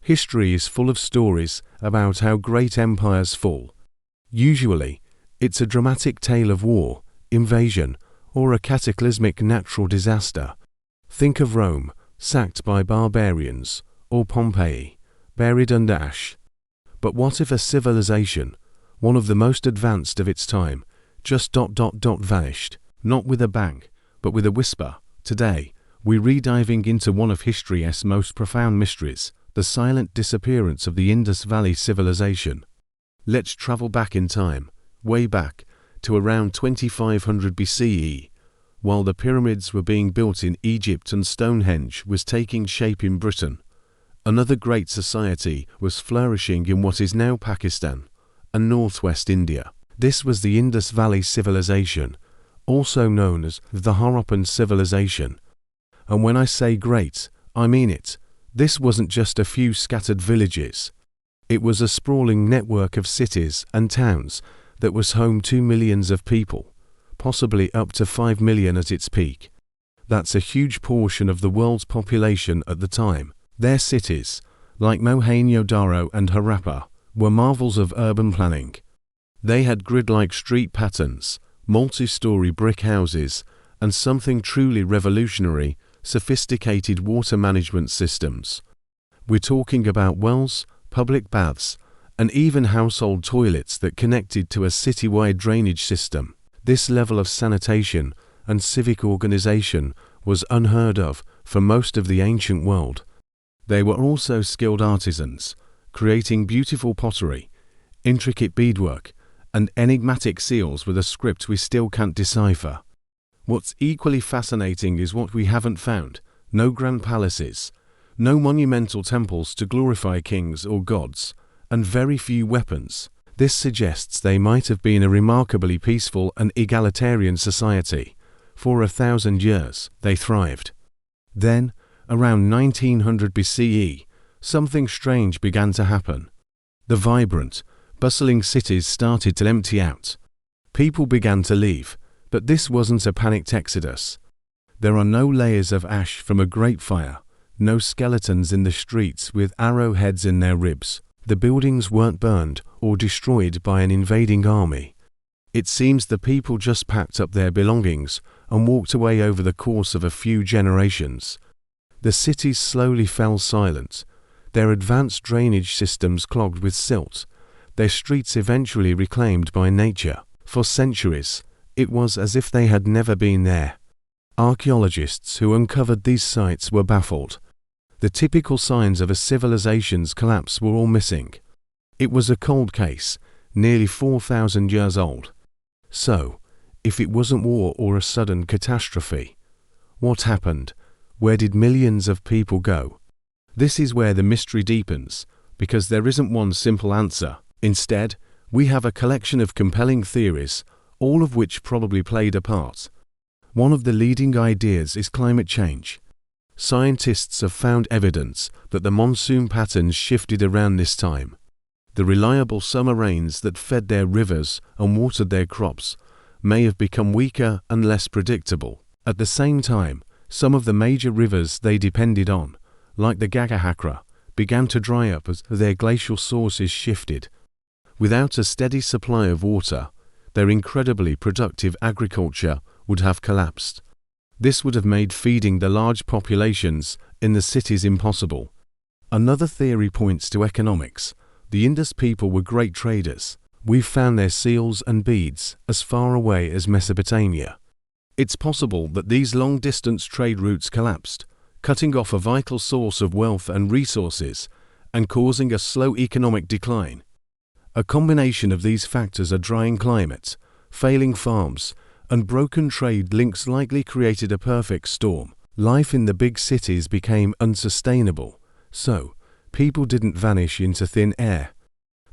History is full of stories about how great empires fall. Usually, it's a dramatic tale of war, invasion, or a cataclysmic natural disaster. Think of Rome, sacked by barbarians, or Pompeii, buried under ash. But what if a civilization, one of the most advanced of its time, just vanished, not with a bang, but with a whisper? Today, we're rediving into one of history's most profound mysteries, the silent disappearance of the Indus Valley Civilization. Let's travel back in time, way back, to around 2500 BCE, while the pyramids were being built in Egypt and Stonehenge was taking shape in Britain. Another great society was flourishing in what is now Pakistan and northwest India. This was the Indus Valley Civilization, also known as the Harappan Civilization. And when I say great, I mean it. This wasn't just a few scattered villages. It was a sprawling network of cities and towns that was home to millions of people, possibly up to 5 million at its peak. That's a huge portion of the world's population at the time. Their cities, like Mohenjo-daro and Harappa, were marvels of urban planning. They had grid-like street patterns, multi-story brick houses, and something truly revolutionary, sophisticated water management systems. We're talking about wells, public baths, and even household toilets that connected to a citywide drainage system. This level of sanitation and civic organization was unheard of for most of the ancient world. They were also skilled artisans, creating beautiful pottery, intricate beadwork, and enigmatic seals with a script we still can't decipher. What's equally fascinating is what we haven't found: no grand palaces, no monumental temples to glorify kings or gods, and very few weapons. This suggests they might have been a remarkably peaceful and egalitarian society. For 1,000 years, they thrived. Then, around 1900 BCE, something strange began to happen. The vibrant, bustling cities started to empty out. People began to leave, but this wasn't a panicked exodus. There are no layers of ash from a great fire, no skeletons in the streets with arrowheads in their ribs. The buildings weren't burned or destroyed by an invading army. It seems the people just packed up their belongings and walked away over the course of a few generations. The cities slowly fell silent, their advanced drainage systems clogged with silt, their streets eventually reclaimed by nature. For centuries, it was as if they had never been there. Archaeologists who uncovered these sites were baffled. The typical signs of a civilization's collapse were all missing. It was a cold case, nearly 4,000 years old. So, if it wasn't war or a sudden catastrophe, what happened? Where did millions of people go? This is where the mystery deepens, because there isn't one simple answer. Instead, we have a collection of compelling theories, all of which probably played a part. One of the leading ideas is climate change. Scientists have found evidence that the monsoon patterns shifted around this time. The reliable summer rains that fed their rivers and watered their crops may have become weaker and less predictable. At the same time, some of the major rivers they depended on, like the Gagahakra, began to dry up as their glacial sources shifted. Without a steady supply of water, their incredibly productive agriculture would have collapsed. This would have made feeding the large populations in the cities impossible. Another theory points to economics. The Indus people were great traders. We've found their seals and beads as far away as Mesopotamia. It's possible that these long-distance trade routes collapsed, cutting off a vital source of wealth and resources and causing a slow economic decline. A combination of these factors, a drying climate, failing farms, and broken trade links, likely created a perfect storm. Life in the big cities became unsustainable, so people didn't vanish into thin air.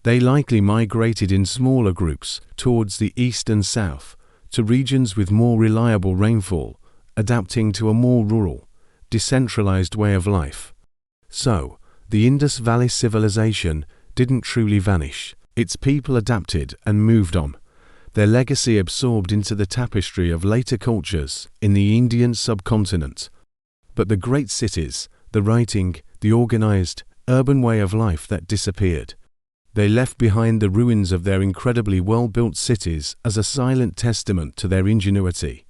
They likely migrated in smaller groups towards the east and south, to regions with more reliable rainfall, adapting to a more rural, decentralized way of life. So, the Indus Valley Civilization didn't truly vanish. Its people adapted and moved on, their legacy absorbed into the tapestry of later cultures in the Indian subcontinent. But the great cities, the writing, the organized, urban way of life that disappeared. They left behind the ruins of their incredibly well-built cities as a silent testament to their ingenuity.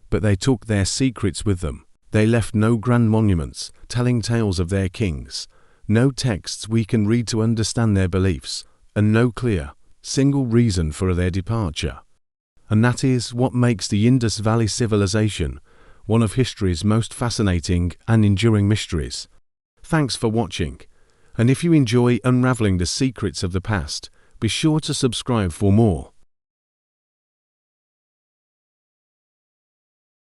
But they took their secrets with them. They left no grand monuments telling tales of their kings, no texts we can read to understand their beliefs, and no clear, single reason for their departure. And that is what makes the Indus Valley Civilization one of history's most fascinating and enduring mysteries. Thanks for watching, and if you enjoy unraveling the secrets of the past, be sure to subscribe for more.